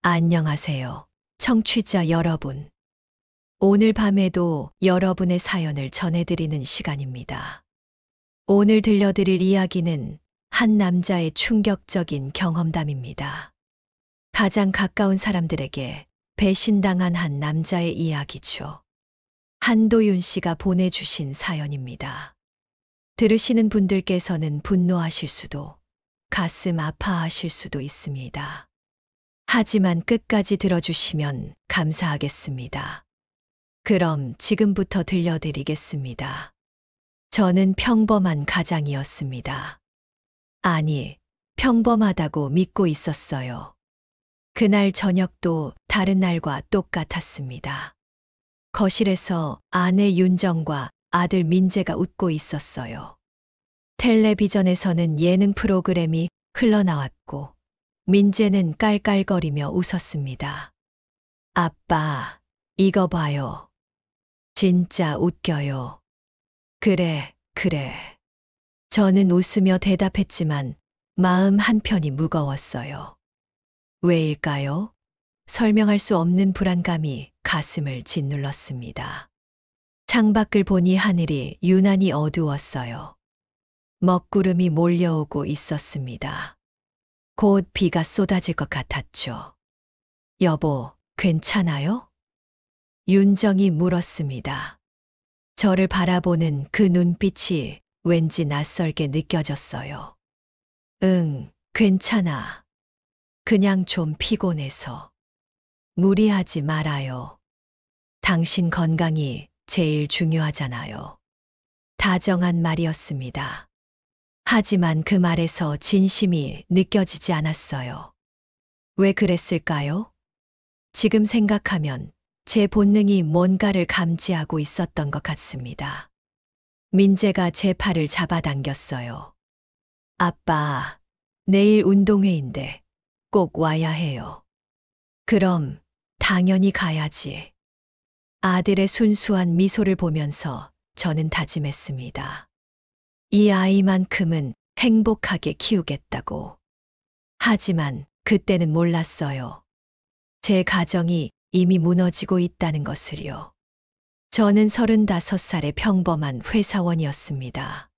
안녕하세요. 청취자 여러분. 오늘 밤에도 여러분의 사연을 전해드리는 시간입니다. 오늘 들려드릴 이야기는 한 남자의 충격적인 경험담입니다. 가장 가까운 사람들에게 배신당한 한 남자의 이야기죠. 한도윤 씨가 보내주신 사연입니다. 들으시는 분들께서는 분노하실 수도, 가슴 아파하실 수도 있습니다. 하지만 끝까지 들어주시면 감사하겠습니다. 그럼 지금부터 들려드리겠습니다. 저는 평범한 가장이었습니다. 아니, 평범하다고 믿고 있었어요. 그날 저녁도 다른 날과 똑같았습니다. 거실에서 아내 윤정과 아들 민재가 웃고 있었어요. 텔레비전에서는 예능 프로그램이 흘러나왔고, 민재는 깔깔거리며 웃었습니다. 아빠, 이거 봐요. 진짜 웃겨요. 그래, 그래. 저는 웃으며 대답했지만 마음 한편이 무거웠어요. 왜일까요? 설명할 수 없는 불안감이 가슴을 짓눌렀습니다. 창밖을 보니 하늘이 유난히 어두웠어요. 먹구름이 몰려오고 있었습니다. 곧 비가 쏟아질 것 같았죠. 여보, 괜찮아요? 윤정이 물었습니다. 저를 바라보는 그 눈빛이 왠지 낯설게 느껴졌어요. 응, 괜찮아. 그냥 좀 피곤해서. 무리하지 말아요. 당신 건강이 제일 중요하잖아요. 다정한 말이었습니다. 하지만 그 말에서 진심이 느껴지지 않았어요. 왜 그랬을까요? 지금 생각하면 제 본능이 뭔가를 감지하고 있었던 것 같습니다. 민재가 제 팔을 잡아당겼어요. 아빠, 내일 운동회인데 꼭 와야 해요. 그럼 당연히 가야지. 아들의 순수한 미소를 보면서 저는 다짐했습니다. 이 아이만큼은 행복하게 키우겠다고. 하지만 그때는 몰랐어요. 제 가정이 이미 무너지고 있다는 것을요. 저는 35살의 평범한 회사원이었습니다.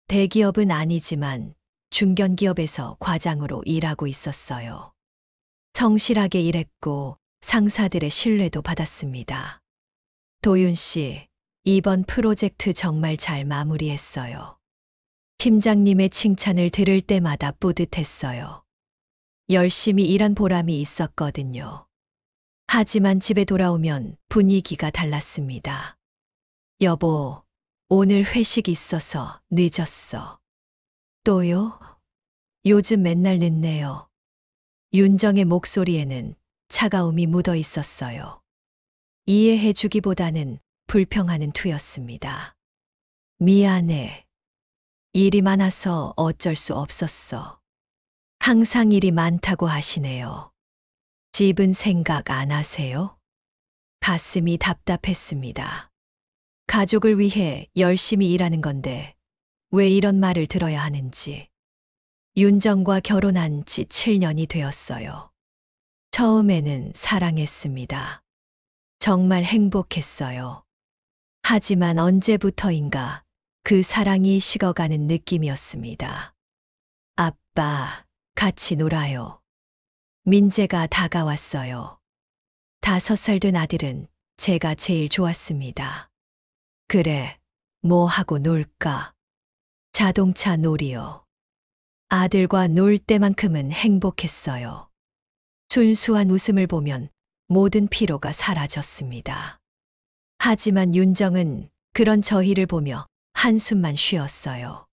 대기업은 아니지만 중견기업에서 과장으로 일하고 있었어요. 성실하게 일했고 상사들의 신뢰도 받았습니다. 도윤 씨, 이번 프로젝트 정말 잘 마무리했어요. 팀장님의 칭찬을 들을 때마다 뿌듯했어요. 열심히 일한 보람이 있었거든요. 하지만 집에 돌아오면 분위기가 달랐습니다. 여보, 오늘 회식 있어서 늦었어. 또요? 요즘 맨날 늦네요. 윤정의 목소리에는 차가움이 묻어 있었어요. 이해해 주기보다는 불평하는 투였습니다. 미안해. 일이 많아서 어쩔 수 없었어. 항상 일이 많다고 하시네요. 집은 생각 안 하세요? 가슴이 답답했습니다. 가족을 위해 열심히 일하는 건데 왜 이런 말을 들어야 하는지. 윤정과 결혼한 지 7년이 되었어요. 처음에는 사랑했습니다. 정말 행복했어요. 하지만 언제부터인가 그 사랑이 식어가는 느낌이었습니다. 아빠, 같이 놀아요. 민재가 다가왔어요. 5살 된 아들은 제가 제일 좋았습니다. 그래, 뭐 하고 놀까? 자동차 놀이요. 아들과 놀 때만큼은 행복했어요. 순수한 웃음을 보면 모든 피로가 사라졌습니다. 하지만 윤정은 그런 저희를 보며 한숨만 쉬었어요.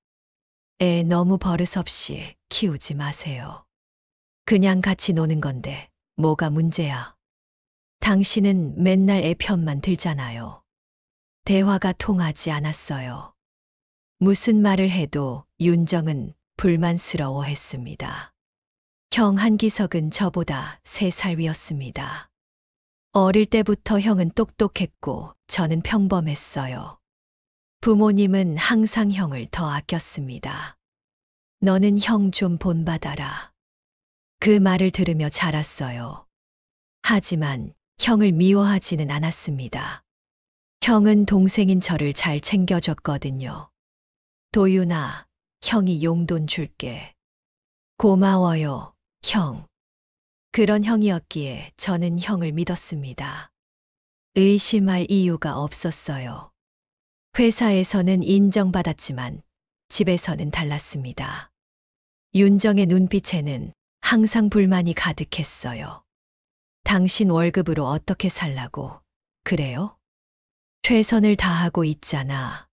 애 너무 버릇없이 키우지 마세요. 그냥 같이 노는 건데 뭐가 문제야. 당신은 맨날 애 편만 들잖아요. 대화가 통하지 않았어요. 무슨 말을 해도 윤정은 불만스러워했습니다. 형 한기석은 저보다 3살 위였습니다. 어릴 때부터 형은 똑똑했고 저는 평범했어요. 부모님은 항상 형을 더 아꼈습니다. 너는 형 좀 본받아라. 그 말을 들으며 자랐어요. 하지만 형을 미워하지는 않았습니다. 형은 동생인 저를 잘 챙겨줬거든요. 도윤아, 형이 용돈 줄게. 고마워요, 형. 그런 형이었기에 저는 형을 믿었습니다. 의심할 이유가 없었어요. 회사에서는 인정받았지만 집에서는 달랐습니다. 윤정의 눈빛에는 항상 불만이 가득했어요. 당신 월급으로 어떻게 살라고, 그래요? 최선을 다하고 있잖아.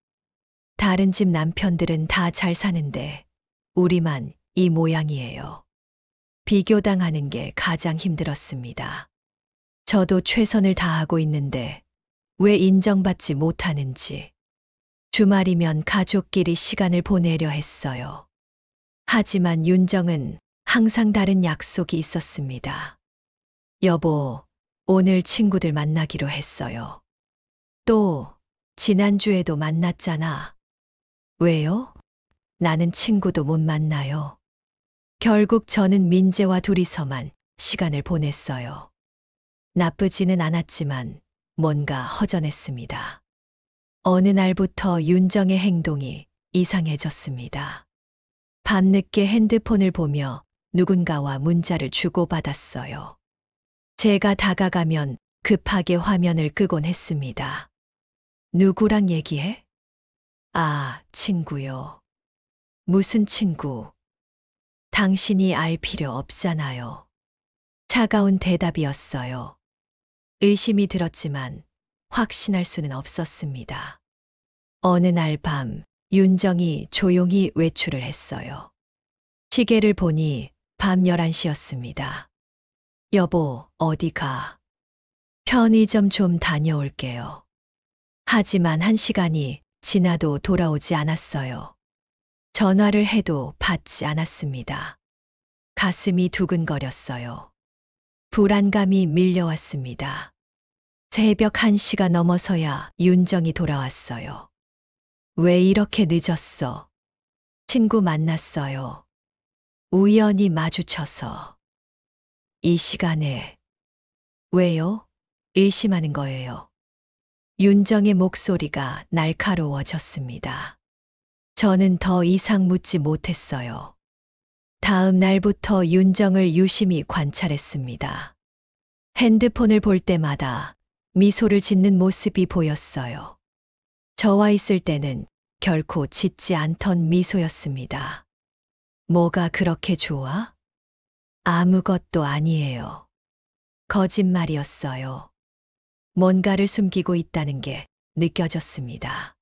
다른 집 남편들은 다 잘 사는데 우리만 이 모양이에요. 비교당하는 게 가장 힘들었습니다. 저도 최선을 다하고 있는데 왜 인정받지 못하는지. 주말이면 가족끼리 시간을 보내려 했어요. 하지만 윤정은 항상 다른 약속이 있었습니다. 여보, 오늘 친구들 만나기로 했어요. 또, 지난주에도 만났잖아. 왜요? 나는 친구도 못 만나요. 결국 저는 민재와 둘이서만 시간을 보냈어요. 나쁘지는 않았지만 뭔가 허전했습니다. 어느 날부터 윤정의 행동이 이상해졌습니다. 밤늦게 핸드폰을 보며 누군가와 문자를 주고받았어요. 제가 다가가면 급하게 화면을 끄곤 했습니다. 누구랑 얘기해? 아, 친구요. 무슨 친구? 당신이 알 필요 없잖아요. 차가운 대답이었어요. 의심이 들었지만 확신할 수는 없었습니다. 어느 날 밤, 윤정이 조용히 외출을 했어요. 시계를 보니 밤 11시였습니다. 여보, 어디 가? 편의점 좀 다녀올게요. 하지만 1시간이 지나도 돌아오지 않았어요. 전화를 해도 받지 않았습니다. 가슴이 두근거렸어요. 불안감이 밀려왔습니다. 새벽 1시가 넘어서야 윤정이 돌아왔어요. 왜 이렇게 늦었어? 친구 만났어요. 우연히 마주쳐서. 이 시간에. 왜요? 의심하는 거예요. 윤정의 목소리가 날카로워졌습니다. 저는 더 이상 묻지 못했어요. 다음 날부터 윤정을 유심히 관찰했습니다. 핸드폰을 볼 때마다 미소를 짓는 모습이 보였어요. 저와 있을 때는 결코 짓지 않던 미소였습니다. 뭐가 그렇게 좋아? 아무것도 아니에요. 거짓말이었어요. 뭔가를 숨기고 있다는 게 느껴졌습니다.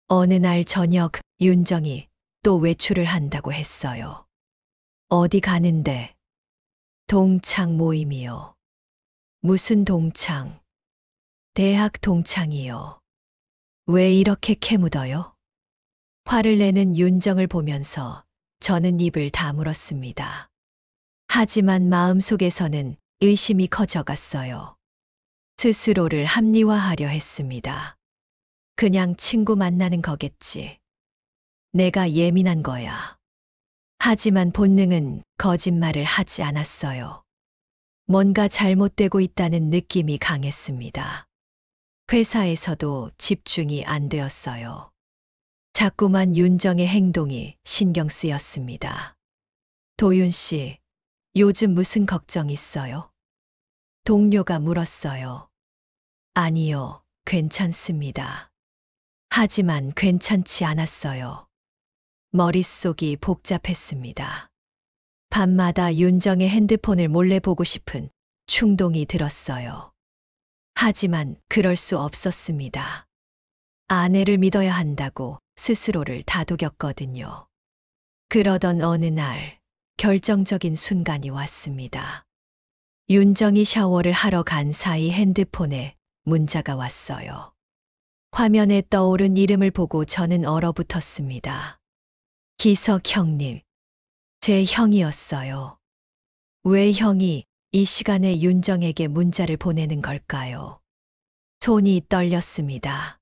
어느 날 저녁 윤정이 또 외출을 한다고 했어요. 어디 가는데? 동창 모임이요. 무슨 동창? 대학 동창이요. 왜 이렇게 캐묻어요? 화를 내는 윤정을 보면서 저는 입을 다물었습니다. 하지만 마음속에서는 의심이 커져갔어요. 스스로를 합리화하려 했습니다. 그냥 친구 만나는 거겠지. 내가 예민한 거야. 하지만 본능은 거짓말을 하지 않았어요. 뭔가 잘못되고 있다는 느낌이 강했습니다. 회사에서도 집중이 안 되었어요. 자꾸만 윤정의 행동이 신경 쓰였습니다. 도윤 씨, 요즘 무슨 걱정 있어요? 동료가 물었어요. 아니요, 괜찮습니다. 하지만 괜찮지 않았어요. 머릿속이 복잡했습니다. 밤마다 윤정의 핸드폰을 몰래 보고 싶은 충동이 들었어요. 하지만 그럴 수 없었습니다. 아내를 믿어야 한다고 스스로를 다독였거든요. 그러던 어느 날 결정적인 순간이 왔습니다. 윤정이 샤워를 하러 간 사이 핸드폰에 문자가 왔어요. 화면에 떠오른 이름을 보고 저는 얼어붙었습니다. 기석 형님. 제 형이었어요. 왜 형이 이 시간에 윤정에게 문자를 보내는 걸까요? 손이 떨렸습니다.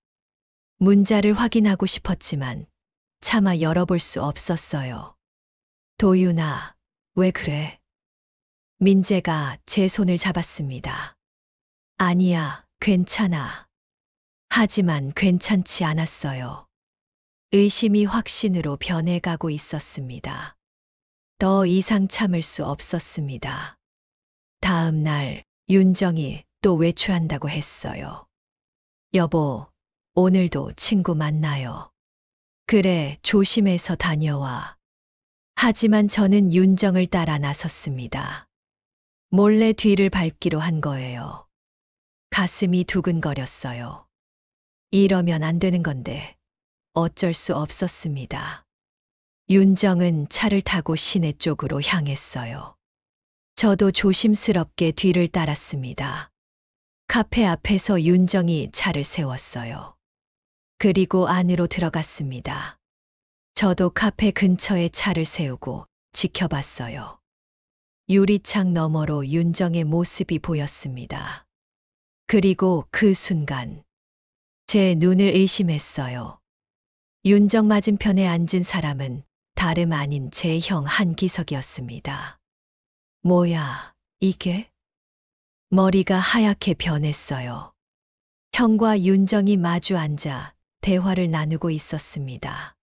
문자를 확인하고 싶었지만 차마 열어볼 수 없었어요. 도윤아, 왜 그래? 민재가 제 손을 잡았습니다. 아니야, 괜찮아. 하지만 괜찮지 않았어요. 의심이 확신으로 변해가고 있었습니다. 더 이상 참을 수 없었습니다. 다음 날 윤정이 또 외출한다고 했어요. 여보, 오늘도 친구 만나요. 그래, 조심해서 다녀와. 하지만 저는 윤정을 따라 나섰습니다. 몰래 뒤를 밟기로 한 거예요. 가슴이 두근거렸어요. 이러면 안 되는 건데 어쩔 수 없었습니다. 윤정은 차를 타고 시내 쪽으로 향했어요. 저도 조심스럽게 뒤를 따랐습니다. 카페 앞에서 윤정이 차를 세웠어요. 그리고 안으로 들어갔습니다. 저도 카페 근처에 차를 세우고 지켜봤어요. 유리창 너머로 윤정의 모습이 보였습니다. 그리고 그 순간 제 눈을 의심했어요. 윤정 맞은편에 앉은 사람은 다름 아닌 제 형 한기석이었습니다. 뭐야, 이게? 머리가 하얗게 변했어요. 형과 윤정이 마주 앉아 대화를 나누고 있었습니다.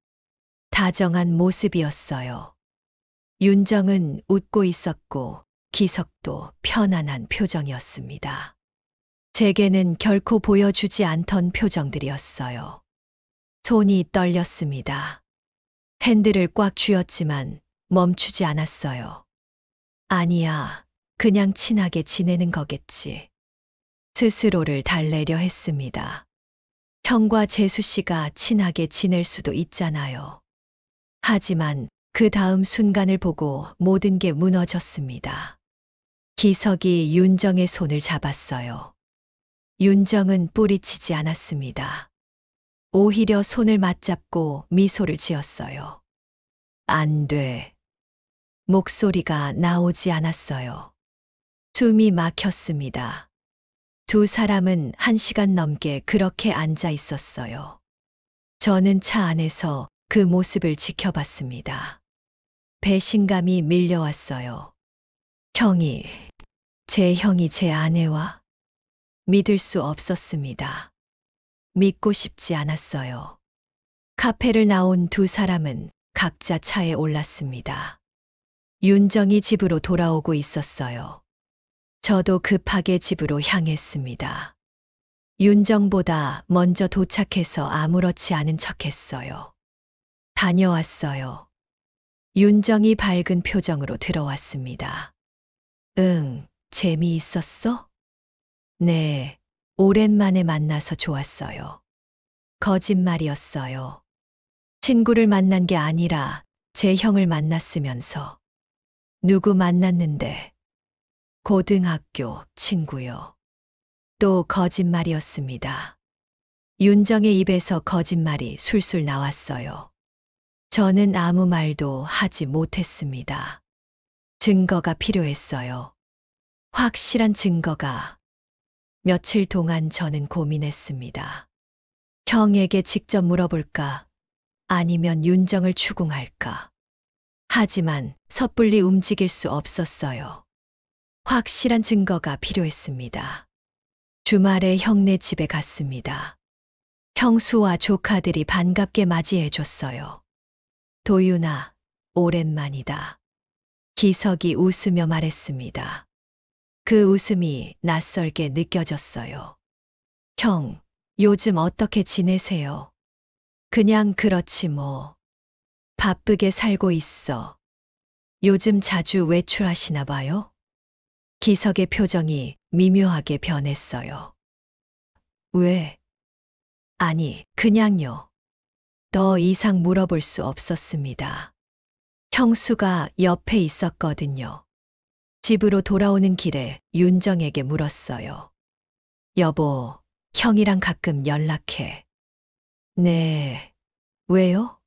다정한 모습이었어요. 윤정은 웃고 있었고 기석도 편안한 표정이었습니다. 제게는 결코 보여주지 않던 표정들이었어요. 손이 떨렸습니다. 핸들을 꽉 쥐었지만 멈추지 않았어요. 아니야, 그냥 친하게 지내는 거겠지. 스스로를 달래려 했습니다. 형과 재수 씨가 친하게 지낼 수도 있잖아요. 하지만 그 다음 순간을 보고 모든 게 무너졌습니다. 기석이 윤정의 손을 잡았어요. 윤정은 뿌리치지 않았습니다. 오히려 손을 맞잡고 미소를 지었어요. 안 돼. 목소리가 나오지 않았어요. 숨이 막혔습니다. 두 사람은 1시간 넘게 그렇게 앉아 있었어요. 저는 차 안에서 그 모습을 지켜봤습니다. 배신감이 밀려왔어요. 제 형이 제 아내와 믿을 수 없었습니다. 믿고 싶지 않았어요. 카페를 나온 두 사람은 각자 차에 올랐습니다. 윤정이 집으로 돌아오고 있었어요. 저도 급하게 집으로 향했습니다. 윤정보다 먼저 도착해서 아무렇지 않은 척했어요. 다녀왔어요. 윤정이 밝은 표정으로 들어왔습니다. 응, 재미있었어? 네, 오랜만에 만나서 좋았어요. 거짓말이었어요. 친구를 만난 게 아니라 제 형을 만났으면서. 누구 만났는데? 고등학교 친구요. 또 거짓말이었습니다. 윤정의 입에서 거짓말이 술술 나왔어요. 저는 아무 말도 하지 못했습니다. 증거가 필요했어요. 확실한 증거가. 며칠 동안 저는 고민했습니다. 형에게 직접 물어볼까? 아니면 윤정을 추궁할까? 하지만 섣불리 움직일 수 없었어요. 확실한 증거가 필요했습니다. 주말에 형네 집에 갔습니다. 형수와 조카들이 반갑게 맞이해 줬어요. 도윤아, 오랜만이다. 기석이 웃으며 말했습니다. 그 웃음이 낯설게 느껴졌어요. 형, 요즘 어떻게 지내세요? 그냥 그렇지 뭐. 바쁘게 살고 있어. 요즘 자주 외출하시나 봐요? 기석의 표정이 미묘하게 변했어요. 왜? 아니, 그냥요. 더 이상 물어볼 수 없었습니다. 형수가 옆에 있었거든요. 집으로 돌아오는 길에 윤정에게 물었어요. 여보, 형이랑 가끔 연락해. 네. 왜요?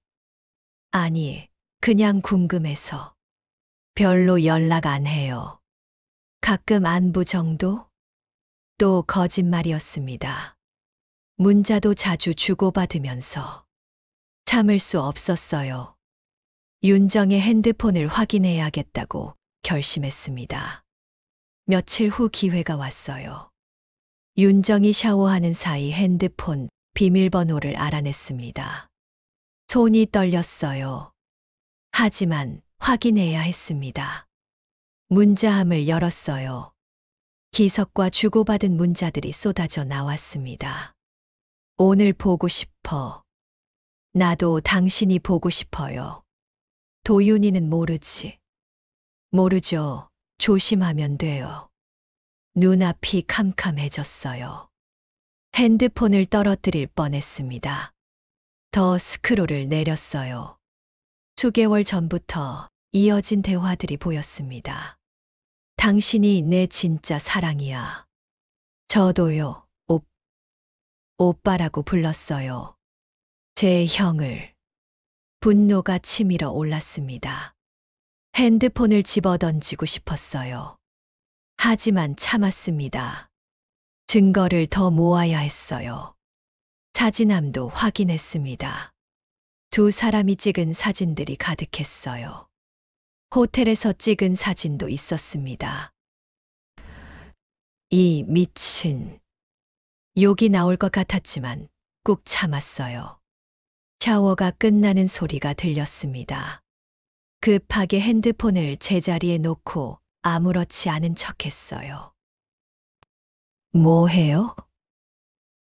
아니, 그냥 궁금해서. 별로 연락 안 해요. 가끔 안부 정도? 또 거짓말이었습니다. 문자도 자주 주고받으면서. 참을 수 없었어요. 윤정의 핸드폰을 확인해야겠다고 결심했습니다. 며칠 후 기회가 왔어요. 윤정이 샤워하는 사이 핸드폰 비밀번호를 알아냈습니다. 손이 떨렸어요. 하지만 확인해야 했습니다. 문자함을 열었어요. 기석과 주고받은 문자들이 쏟아져 나왔습니다. 오늘 보고 싶어. 나도 당신이 보고 싶어요. 도윤이는 모르지. 모르죠. 조심하면 돼요. 눈앞이 캄캄해졌어요. 핸드폰을 떨어뜨릴 뻔했습니다. 더 스크롤을 내렸어요. 수개월 전부터 이어진 대화들이 보였습니다. 당신이 내 진짜 사랑이야. 저도요, 오빠라고 불렀어요. 제 형을. 분노가 치밀어 올랐습니다. 핸드폰을 집어던지고 싶었어요. 하지만 참았습니다. 증거를 더 모아야 했어요. 사진함도 확인했습니다. 두 사람이 찍은 사진들이 가득했어요. 호텔에서 찍은 사진도 있었습니다. 이 미친. 욕이 나올 것 같았지만 꾹 참았어요. 샤워가 끝나는 소리가 들렸습니다. 급하게 핸드폰을 제자리에 놓고 아무렇지 않은 척했어요. 뭐 해요?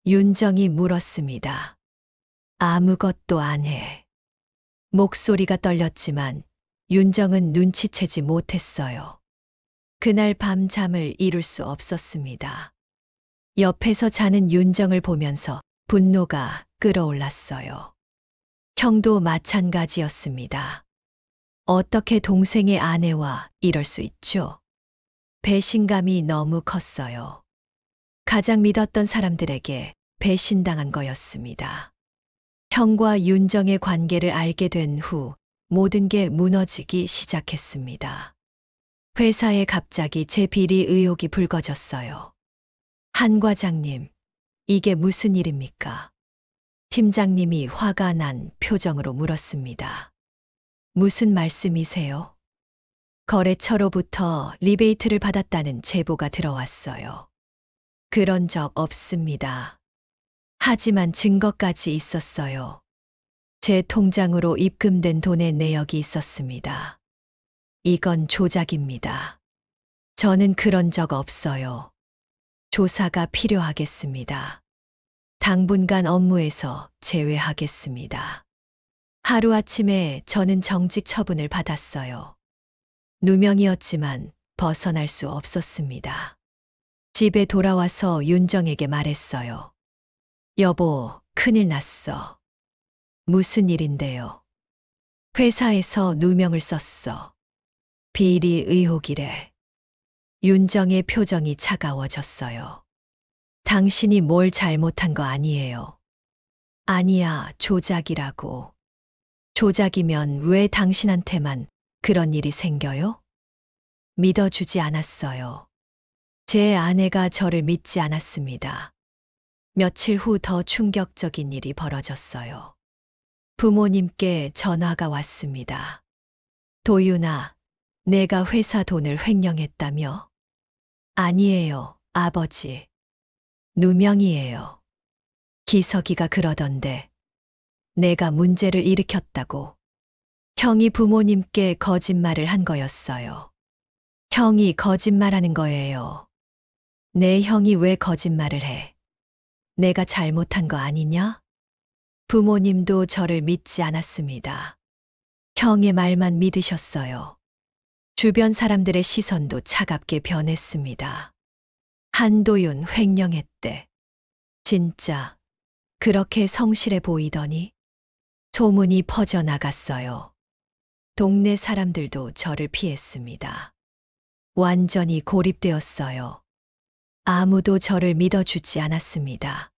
윤정이 물었습니다. 아무것도 안 해. 목소리가 떨렸지만 윤정은 눈치채지 못했어요. 그날 밤 잠을 이룰 수 없었습니다. 옆에서 자는 윤정을 보면서 분노가 끓어올랐어요. 형도 마찬가지였습니다. 어떻게 동생의 아내와 이럴 수 있죠? 배신감이 너무 컸어요. 가장 믿었던 사람들에게 배신당한 거였습니다. 형과 윤정의 관계를 알게 된 후 모든 게 무너지기 시작했습니다. 회사에 갑자기 제 비리 의혹이 불거졌어요. 한 과장님, 이게 무슨 일입니까? 팀장님이 화가 난 표정으로 물었습니다. 무슨 말씀이세요? 거래처로부터 리베이트를 받았다는 제보가 들어왔어요. 그런 적 없습니다. 하지만 증거까지 있었어요. 제 통장으로 입금된 돈의 내역이 있었습니다. 이건 조작입니다. 저는 그런 적 없어요. 조사가 필요하겠습니다. 당분간 업무에서 제외하겠습니다. 하루아침에 저는 정직 처분을 받았어요. 누명이었지만 벗어날 수 없었습니다. 집에 돌아와서 윤정에게 말했어요. 여보, 큰일 났어. 무슨 일인데요? 회사에서 누명을 썼어. 비리 의혹이래. 윤정의 표정이 차가워졌어요. 당신이 뭘 잘못한 거 아니에요. 아니야, 조작이라고. 조작이면 왜 당신한테만 그런 일이 생겨요? 믿어주지 않았어요. 제 아내가 저를 믿지 않았습니다. 며칠 후 더 충격적인 일이 벌어졌어요. 부모님께 전화가 왔습니다. 도윤아, 내가 회사 돈을 횡령했다며? 아니에요, 아버지. 누명이에요. 기석이가 그러던데 내가 문제를 일으켰다고. 형이 부모님께 거짓말을 한 거였어요. 형이 거짓말하는 거예요. 내 형이 왜 거짓말을 해? 내가 잘못한 거 아니냐? 부모님도 저를 믿지 않았습니다. 형의 말만 믿으셨어요. 주변 사람들의 시선도 차갑게 변했습니다. 한도윤 횡령했대. 진짜 그렇게 성실해 보이더니? 소문이 퍼져나갔어요. 동네 사람들도 저를 피했습니다. 완전히 고립되었어요. 아무도 저를 믿어주지 않았습니다.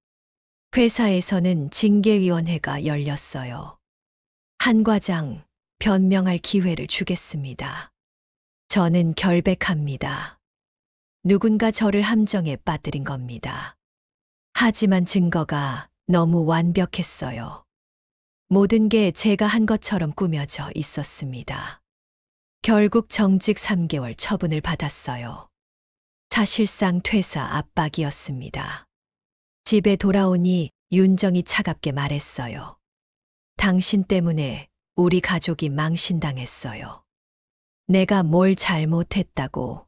회사에서는 징계위원회가 열렸어요. 한 과장 변명할 기회를 주겠습니다. 저는 결백합니다. 누군가 저를 함정에 빠뜨린 겁니다. 하지만 증거가 너무 완벽했어요. 모든 게 제가 한 것처럼 꾸며져 있었습니다. 결국 정직 3개월 처분을 받았어요. 사실상 퇴사 압박이었습니다. 집에 돌아오니 윤정이 차갑게 말했어요. 당신 때문에 우리 가족이 망신당했어요. 내가 뭘 잘못했다고.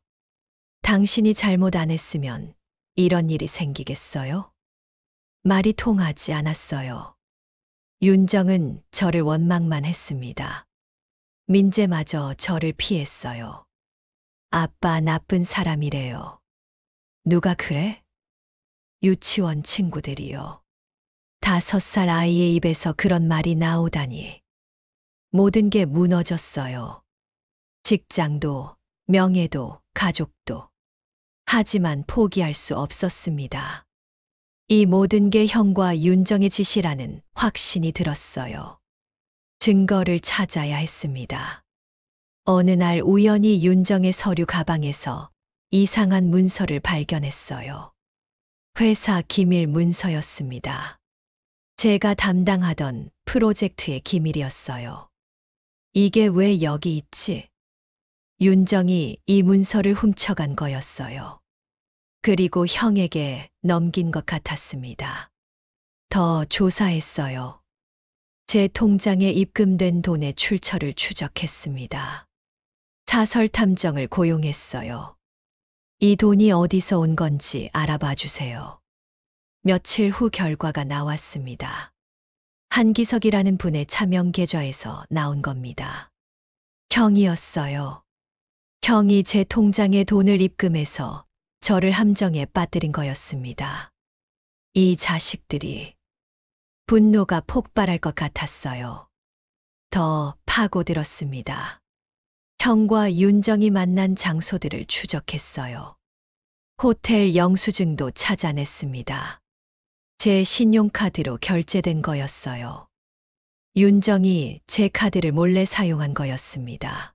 당신이 잘못 안 했으면 이런 일이 생기겠어요? 말이 통하지 않았어요. 윤정은 저를 원망만 했습니다. 민재마저 저를 피했어요. 아빠 나쁜 사람이래요. 누가 그래? 유치원 친구들이요. 5살 아이의 입에서 그런 말이 나오다니. 모든 게 무너졌어요. 직장도, 명예도, 가족도. 하지만 포기할 수 없었습니다. 이 모든 게 형과 윤정의 짓이라는 확신이 들었어요. 증거를 찾아야 했습니다. 어느 날 우연히 윤정의 서류 가방에서 이상한 문서를 발견했어요. 회사 기밀 문서였습니다. 제가 담당하던 프로젝트의 기밀이었어요. 이게 왜 여기 있지? 윤정이 이 문서를 훔쳐간 거였어요. 그리고 형에게 넘긴 것 같았습니다. 더 조사했어요. 제 통장에 입금된 돈의 출처를 추적했습니다. 사설 탐정을 고용했어요. 이 돈이 어디서 온 건지 알아봐 주세요. 며칠 후 결과가 나왔습니다. 한기석이라는 분의 차명 계좌에서 나온 겁니다. 형이었어요. 형이 제 통장에 돈을 입금해서 저를 함정에 빠뜨린 거였습니다. 이 자식들이. 분노가 폭발할 것 같았어요. 더 파고들었습니다. 형과 윤정이 만난 장소들을 추적했어요. 호텔 영수증도 찾아냈습니다. 제 신용카드로 결제된 거였어요. 윤정이 제 카드를 몰래 사용한 거였습니다.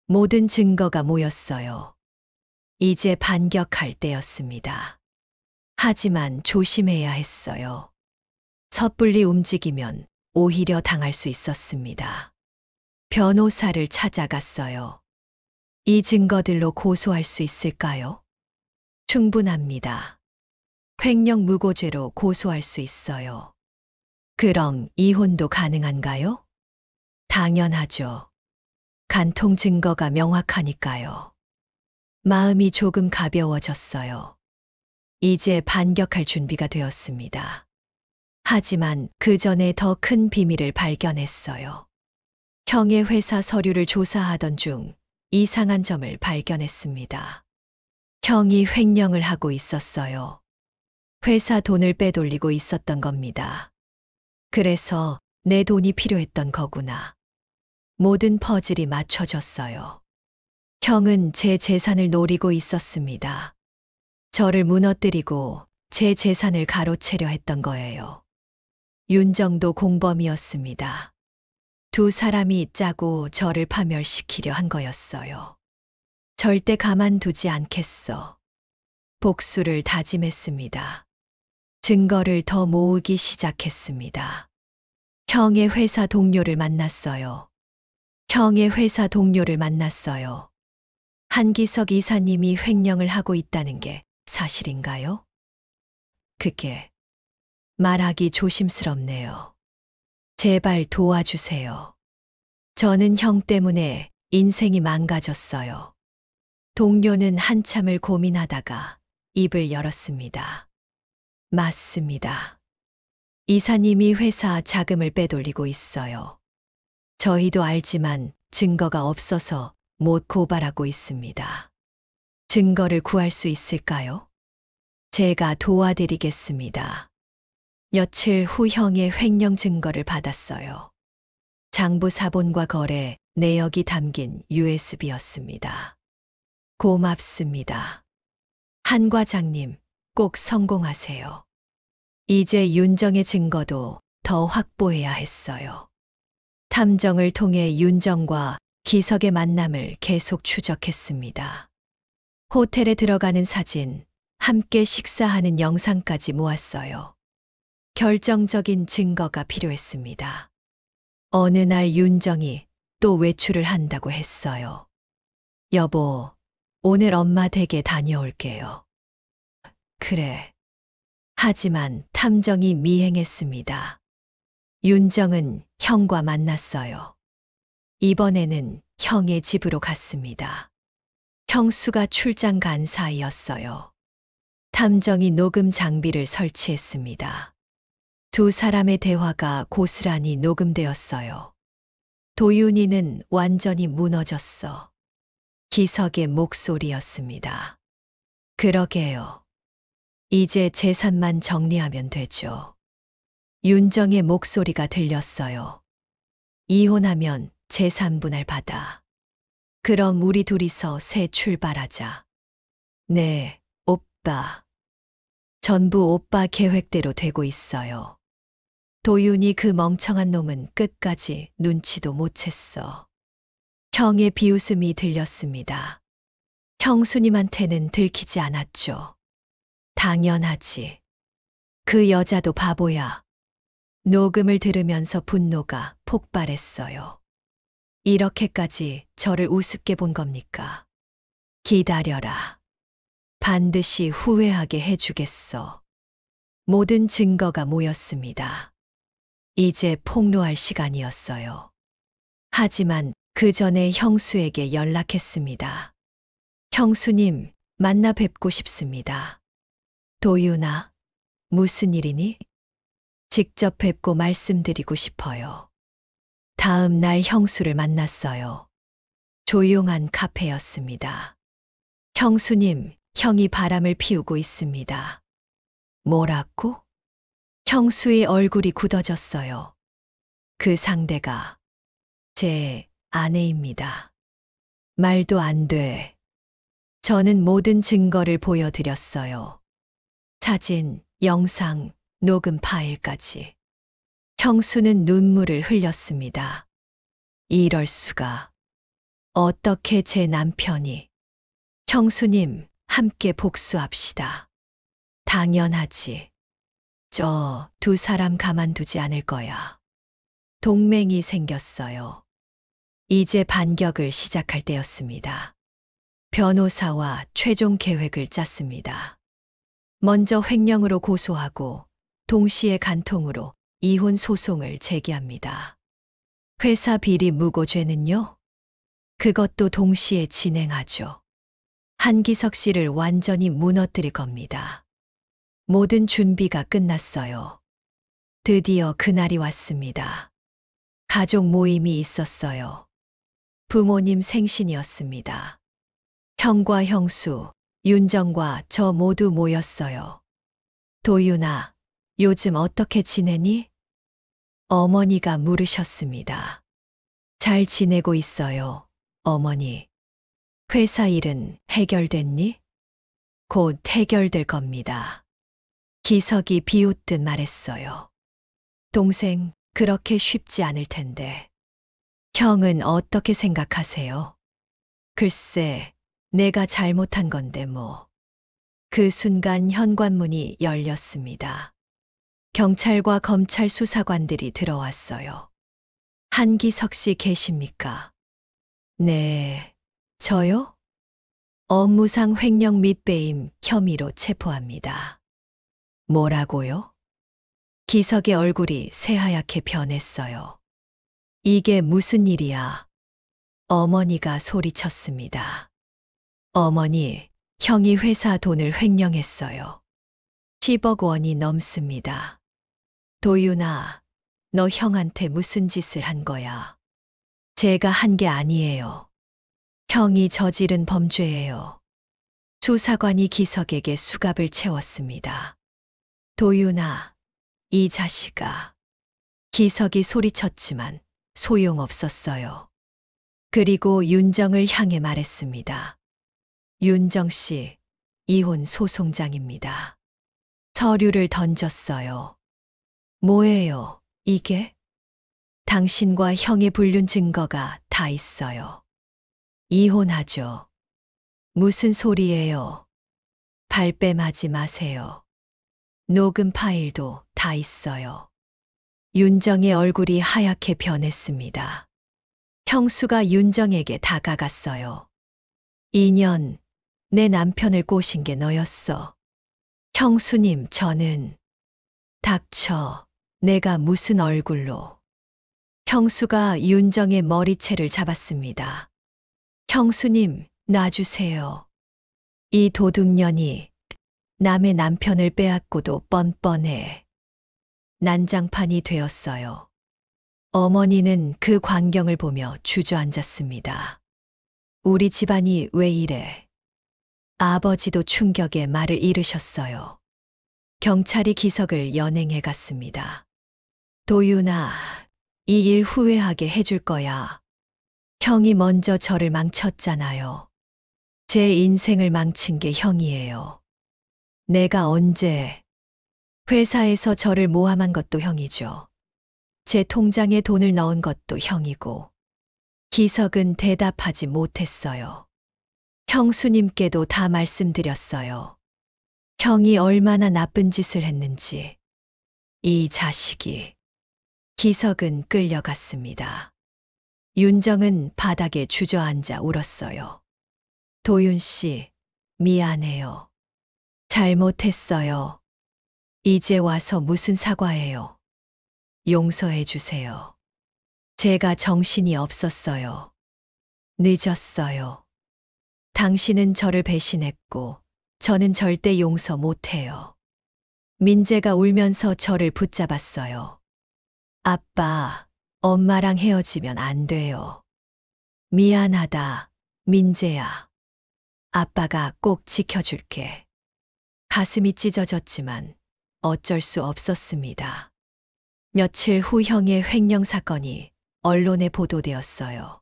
모든 증거가 모였어요. 이제 반격할 때였습니다. 하지만 조심해야 했어요. 섣불리 움직이면 오히려 당할 수 있었습니다. 변호사를 찾아갔어요. 이 증거들로 고소할 수 있을까요? 충분합니다. 횡령 무고죄로 고소할 수 있어요. 그럼 이혼도 가능한가요? 당연하죠. 간통 증거가 명확하니까요. 마음이 조금 가벼워졌어요. 이제 반격할 준비가 되었습니다. 하지만 그 전에 더 큰 비밀을 발견했어요. 형의 회사 서류를 조사하던 중 이상한 점을 발견했습니다. 형이 횡령을 하고 있었어요. 회사 돈을 빼돌리고 있었던 겁니다. 그래서 내 돈이 필요했던 거구나. 모든 퍼즐이 맞춰졌어요. 형은 제 재산을 노리고 있었습니다. 저를 무너뜨리고 제 재산을 가로채려 했던 거예요. 윤정도 공범이었습니다. 두 사람이 짜고 저를 파멸시키려 한 거였어요. 절대 가만두지 않겠어. 복수를 다짐했습니다. 증거를 더 모으기 시작했습니다. 형의 회사 동료를 만났어요. 한기석 이사님이 횡령을 하고 있다는 게 사실인가요? 그게 말하기 조심스럽네요. 제발 도와주세요. 저는 형 때문에 인생이 망가졌어요. 동료는 한참을 고민하다가 입을 열었습니다. 맞습니다. 이사님이 회사 자금을 빼돌리고 있어요. 저희도 알지만 증거가 없어서 못 고발하고 있습니다. 증거를 구할 수 있을까요? 제가 도와드리겠습니다. 며칠 후 형의 횡령 증거를 받았어요. 장부 사본과 거래 내역이 담긴 USB였습니다. 고맙습니다. 한 과장님, 꼭 성공하세요. 이제 윤정의 증거도 더 확보해야 했어요. 탐정을 통해 윤정과 기석의 만남을 계속 추적했습니다. 호텔에 들어가는 사진, 함께 식사하는 영상까지 모았어요. 결정적인 증거가 필요했습니다. 어느 날 윤정이 또 외출을 한다고 했어요. 여보, 오늘 엄마 댁에 다녀올게요. 그래. 하지만 탐정이 미행했습니다. 윤정은 형과 만났어요. 이번에는 형의 집으로 갔습니다. 형수가 출장 간 사이였어요. 탐정이 녹음 장비를 설치했습니다. 두 사람의 대화가 고스란히 녹음되었어요. 도윤이는 완전히 무너졌어. 기석의 목소리였습니다. 그러게요. 이제 재산만 정리하면 되죠. 윤정의 목소리가 들렸어요. 이혼하면 재산 분할 받아. 그럼 우리 둘이서 새 출발하자. 네, 오빠. 전부 오빠 계획대로 되고 있어요. 도윤이 그 멍청한 놈은 끝까지 눈치도 못 챘어. 형의 비웃음이 들렸습니다. 형수님한테는 들키지 않았죠. 당연하지. 그 여자도 바보야. 녹음을 들으면서 분노가 폭발했어요. 이렇게까지 저를 우습게 본 겁니까? 기다려라. 반드시 후회하게 해주겠어. 모든 증거가 모였습니다. 이제 폭로할 시간이었어요. 하지만 그 전에 형수에게 연락했습니다. 형수님, 만나 뵙고 싶습니다. 도윤아, 무슨 일이니? 직접 뵙고 말씀드리고 싶어요. 다음 날 형수를 만났어요. 조용한 카페였습니다. 형수님, 형이 바람을 피우고 있습니다. 뭐라고? 형수의 얼굴이 굳어졌어요. 그 상대가 제 아내입니다. 말도 안 돼. 저는 모든 증거를 보여드렸어요. 사진, 영상, 녹음 파일까지. 형수는 눈물을 흘렸습니다. 이럴 수가. 어떻게 제 남편이. 형수님, 함께 복수합시다. 당연하지. 저 두 사람 가만두지 않을 거야. 동맹이 생겼어요. 이제 반격을 시작할 때였습니다. 변호사와 최종 계획을 짰습니다. 먼저 횡령으로 고소하고 동시에 간통으로 이혼 소송을 제기합니다. 회사 비리 무고죄는요? 그것도 동시에 진행하죠. 한기석 씨를 완전히 무너뜨릴 겁니다. 모든 준비가 끝났어요. 드디어 그날이 왔습니다. 가족 모임이 있었어요. 부모님 생신이었습니다. 형과 형수, 윤정과 저 모두 모였어요. 도윤아, 요즘 어떻게 지내니? 어머니가 물으셨습니다. 잘 지내고 있어요, 어머니. 회사 일은 해결됐니? 곧 해결될 겁니다. 기석이 비웃듯 말했어요. 동생, 그렇게 쉽지 않을 텐데. 형은 어떻게 생각하세요? 글쎄, 내가 잘못한 건데 뭐. 그 순간 현관문이 열렸습니다. 경찰과 검찰 수사관들이 들어왔어요. 한기석 씨 계십니까? 네, 저요? 업무상 횡령 및 배임 혐의로 체포합니다. 뭐라고요? 기석의 얼굴이 새하얗게 변했어요. 이게 무슨 일이야? 어머니가 소리쳤습니다. 어머니, 형이 회사 돈을 횡령했어요. 10억 원이 넘습니다. 도윤아, 너 형한테 무슨 짓을 한 거야? 제가 한 게 아니에요. 형이 저지른 범죄예요. 수사관이 기석에게 수갑을 채웠습니다. 도윤아, 이 자식아. 기석이 소리쳤지만 소용없었어요. 그리고 윤정을 향해 말했습니다. 윤정 씨, 이혼 소송장입니다. 서류를 던졌어요. 뭐예요, 이게? 당신과 형의 불륜 증거가 다 있어요. 이혼하죠. 무슨 소리예요? 발뺌하지 마세요. 녹음 파일도 다 있어요. 윤정의 얼굴이 하얗게 변했습니다. 형수가 윤정에게 다가갔어요. 2년 내 남편을 꼬신 게 너였어. 형수님, 저는. 닥쳐. 내가 무슨 얼굴로. 형수가 윤정의 머리채를 잡았습니다. 형수님, 놔주세요. 이 도둑년이 남의 남편을 빼앗고도 뻔뻔해. 난장판이 되었어요. 어머니는 그 광경을 보며 주저앉았습니다. 우리 집안이 왜 이래? 아버지도 충격에 말을 잃으셨어요. 경찰이 기석을 연행해 갔습니다. 도윤아, 이 일 후회하게 해줄 거야. 형이 먼저 저를 망쳤잖아요. 제 인생을 망친 게 형이에요. 내가 언제 회사에서 저를 모함한 것도 형이죠. 제 통장에 돈을 넣은 것도 형이고. 기석은 대답하지 못했어요. 형수님께도 다 말씀드렸어요. 형이 얼마나 나쁜 짓을 했는지. 이 자식이. 기석은 끌려갔습니다. 윤정은 바닥에 주저앉아 울었어요. 도윤 씨, 미안해요. 잘못했어요. 이제 와서 무슨 사과해요. 용서해 주세요. 제가 정신이 없었어요. 늦었어요. 당신은 저를 배신했고, 저는 절대 용서 못해요. 민재가 울면서 저를 붙잡았어요. 아빠, 엄마랑 헤어지면 안 돼요. 미안하다, 민재야. 아빠가 꼭 지켜줄게. 가슴이 찢어졌지만 어쩔 수 없었습니다. 며칠 후 형의 횡령 사건이 언론에 보도되었어요.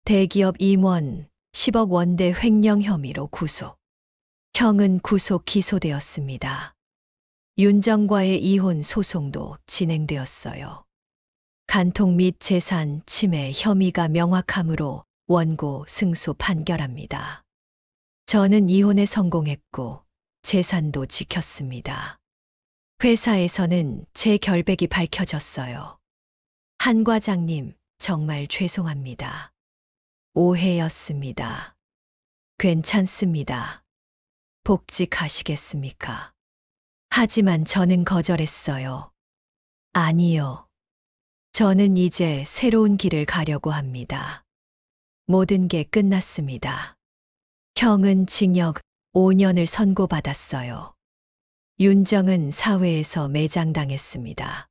대기업 임원 10억 원대 횡령 혐의로 구속. 형은 구속 기소되었습니다. 윤정과의 이혼 소송도 진행되었어요. 간통 및 재산 침해 혐의가 명확하므로 원고 승소 판결합니다. 저는 이혼에 성공했고 재산도 지켰습니다. 회사에서는 제 결백이 밝혀졌어요. 한 과장님, 정말 죄송합니다. 오해였습니다. 괜찮습니다. 복직하시겠습니까? 하지만 저는 거절했어요. 아니요. 저는 이제 새로운 길을 가려고 합니다. 모든 게 끝났습니다. 형은 징역 5년을 선고받았어요. 윤정은 사회에서 매장당했습니다.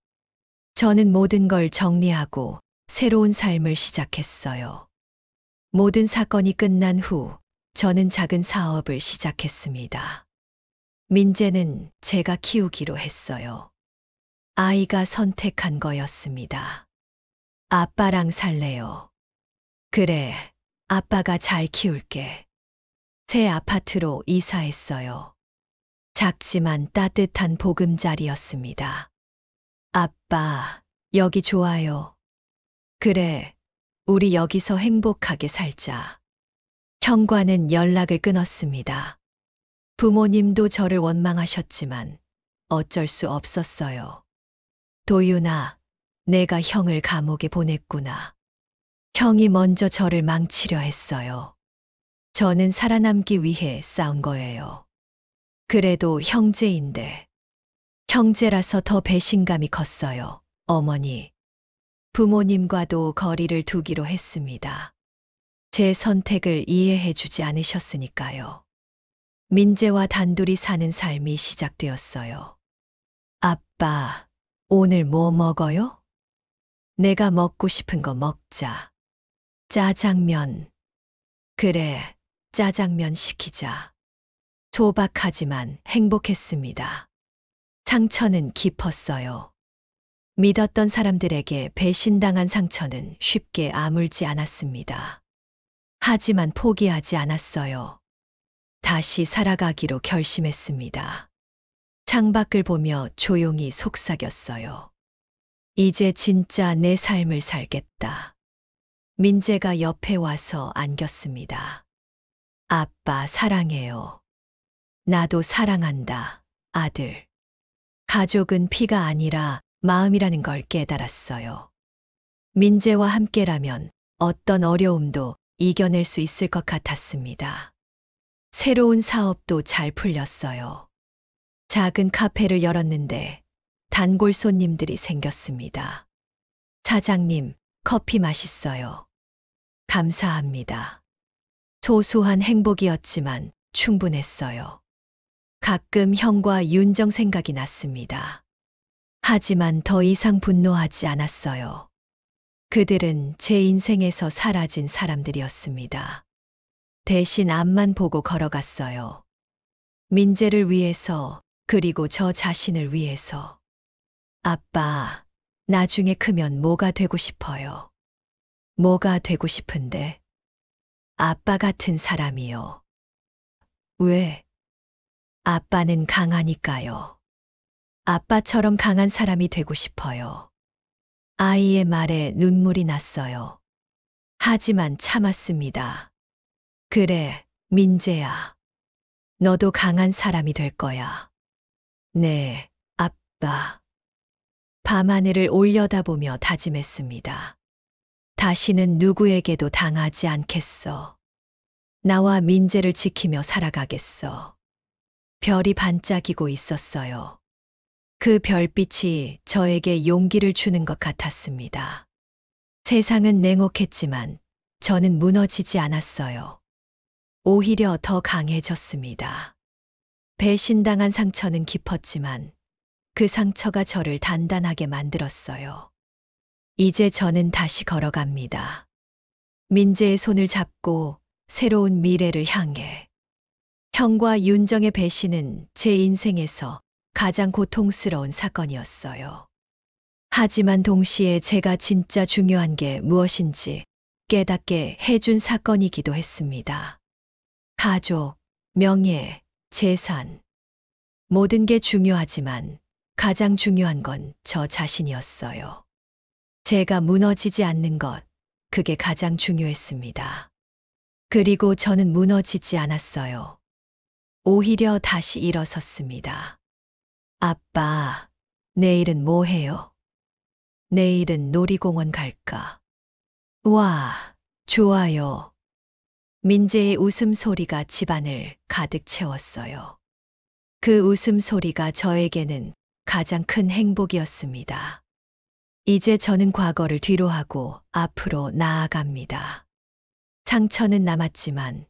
저는 모든 걸 정리하고 새로운 삶을 시작했어요. 모든 사건이 끝난 후 저는 작은 사업을 시작했습니다. 민재는 제가 키우기로 했어요. 아이가 선택한 거였습니다. 아빠랑 살래요. 그래, 아빠가 잘 키울게. 새 아파트로 이사했어요. 작지만 따뜻한 보금자리였습니다. 아빠, 여기 좋아요. 그래, 우리 여기서 행복하게 살자. 형과는 연락을 끊었습니다. 부모님도 저를 원망하셨지만 어쩔 수 없었어요. 도윤아, 내가 형을 감옥에 보냈구나. 형이 먼저 저를 망치려 했어요. 저는 살아남기 위해 싸운 거예요. 그래도 형제인데. 형제라서 더 배신감이 컸어요, 어머니. 부모님과도 거리를 두기로 했습니다. 제 선택을 이해해 주지 않으셨으니까요. 민재와 단둘이 사는 삶이 시작되었어요. 아빠, 오늘 뭐 먹어요? 내가 먹고 싶은 거 먹자. 짜장면. 그래, 짜장면 시키자. 소박하지만 행복했습니다. 상처는 깊었어요. 믿었던 사람들에게 배신당한 상처는 쉽게 아물지 않았습니다. 하지만 포기하지 않았어요. 다시 살아가기로 결심했습니다. 창밖을 보며 조용히 속삭였어요. 이제 진짜 내 삶을 살겠다. 민재가 옆에 와서 안겼습니다. 아빠 사랑해요. 나도 사랑한다, 아들. 가족은 피가 아니라 마음이라는 걸 깨달았어요. 민재와 함께라면 어떤 어려움도 이겨낼 수 있을 것 같았습니다. 새로운 사업도 잘 풀렸어요. 작은 카페를 열었는데 단골 손님들이 생겼습니다. 사장님, 커피 맛있어요. 감사합니다. 소소한 행복이었지만 충분했어요. 가끔 형과 윤정 생각이 났습니다. 하지만 더 이상 분노하지 않았어요. 그들은 제 인생에서 사라진 사람들이었습니다. 대신 앞만 보고 걸어갔어요. 민재를 위해서, 그리고 저 자신을 위해서. 아빠, 나중에 크면 뭐가 되고 싶어요? 뭐가 되고 싶은데? 아빠 같은 사람이요. 왜? 아빠는 강하니까요. 아빠처럼 강한 사람이 되고 싶어요. 아이의 말에 눈물이 났어요. 하지만 참았습니다. 그래, 민재야. 너도 강한 사람이 될 거야. 네, 아빠. 밤하늘을 올려다보며 다짐했습니다. 다시는 누구에게도 당하지 않겠어. 나와 민재를 지키며 살아가겠어. 별이 반짝이고 있었어요. 그 별빛이 저에게 용기를 주는 것 같았습니다. 세상은 냉혹했지만 저는 무너지지 않았어요. 오히려 더 강해졌습니다. 배신당한 상처는 깊었지만 그 상처가 저를 단단하게 만들었어요. 이제 저는 다시 걸어갑니다. 민재의 손을 잡고 새로운 미래를 향해. 형과 윤정의 배신은 제 인생에서 가장 고통스러운 사건이었어요. 하지만 동시에 제가 진짜 중요한 게 무엇인지 깨닫게 해준 사건이기도 했습니다. 가족, 명예, 재산. 모든 게 중요하지만 가장 중요한 건 저 자신이었어요. 제가 무너지지 않는 것, 그게 가장 중요했습니다. 그리고 저는 무너지지 않았어요. 오히려 다시 일어섰습니다. 아빠, 내일은 뭐 해요? 내일은 놀이공원 갈까? 와, 좋아요. 민재의 웃음소리가 집안을 가득 채웠어요. 그 웃음소리가 저에게는 가장 큰 행복이었습니다. 이제 저는 과거를 뒤로하고 앞으로 나아갑니다. 상처는 남았지만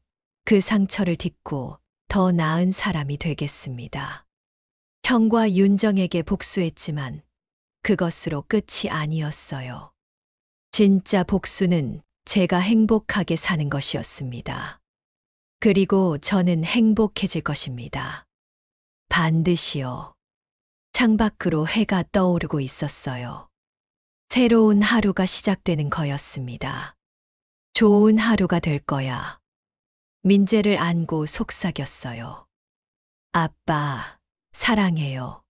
그 상처를 딛고 더 나은 사람이 되겠습니다. 형과 윤정에게 복수했지만 그것으로 끝이 아니었어요. 진짜 복수는 제가 행복하게 사는 것이었습니다. 그리고 저는 행복해질 것입니다. 반드시요. 창밖으로 해가 떠오르고 있었어요. 새로운 하루가 시작되는 거였습니다. 좋은 하루가 될 거야. 민재를 안고 속삭였어요. 아빠, 사랑해요.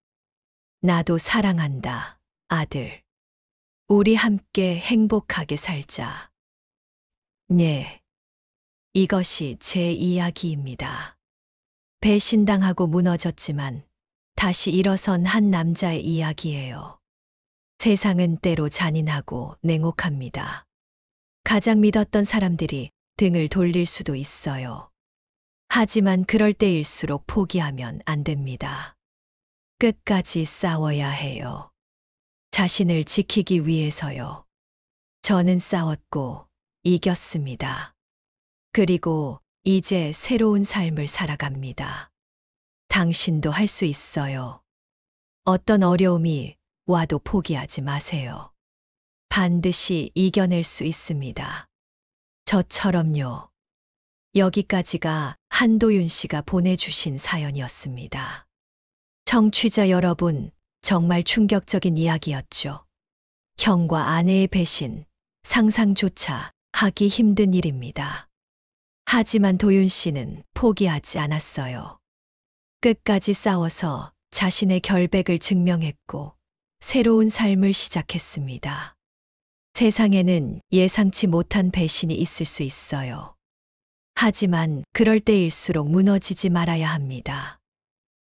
나도 사랑한다, 아들. 우리 함께 행복하게 살자. 네. 이것이 제 이야기입니다. 배신당하고 무너졌지만 다시 일어선 한 남자의 이야기예요. 세상은 때로 잔인하고 냉혹합니다. 가장 믿었던 사람들이 등을 돌릴 수도 있어요. 하지만 그럴 때일수록 포기하면 안 됩니다. 끝까지 싸워야 해요. 자신을 지키기 위해서요. 저는 싸웠고 이겼습니다. 그리고 이제 새로운 삶을 살아갑니다. 당신도 할 수 있어요. 어떤 어려움이 와도 포기하지 마세요. 반드시 이겨낼 수 있습니다. 저처럼요. 여기까지가 한도윤 씨가 보내주신 사연이었습니다. 청취자 여러분, 정말 충격적인 이야기였죠. 형과 아내의 배신, 상상조차 하기 힘든 일입니다. 하지만 도윤 씨는 포기하지 않았어요. 끝까지 싸워서 자신의 결백을 증명했고 새로운 삶을 시작했습니다. 세상에는 예상치 못한 배신이 있을 수 있어요. 하지만 그럴 때일수록 무너지지 말아야 합니다.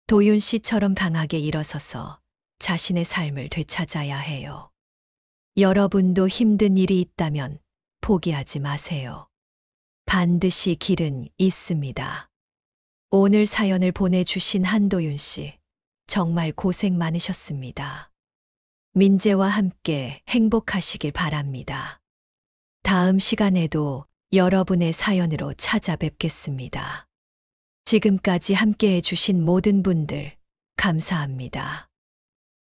도윤 씨처럼 강하게 일어서서 자신의 삶을 되찾아야 해요. 여러분도 힘든 일이 있다면 포기하지 마세요. 반드시 길은 있습니다. 오늘 사연을 보내주신 한도윤 씨, 정말 고생 많으셨습니다. 민재와 함께 행복하시길 바랍니다. 다음 시간에도 여러분의 사연으로 찾아뵙겠습니다. 지금까지 함께 해주신 모든 분들, 감사합니다.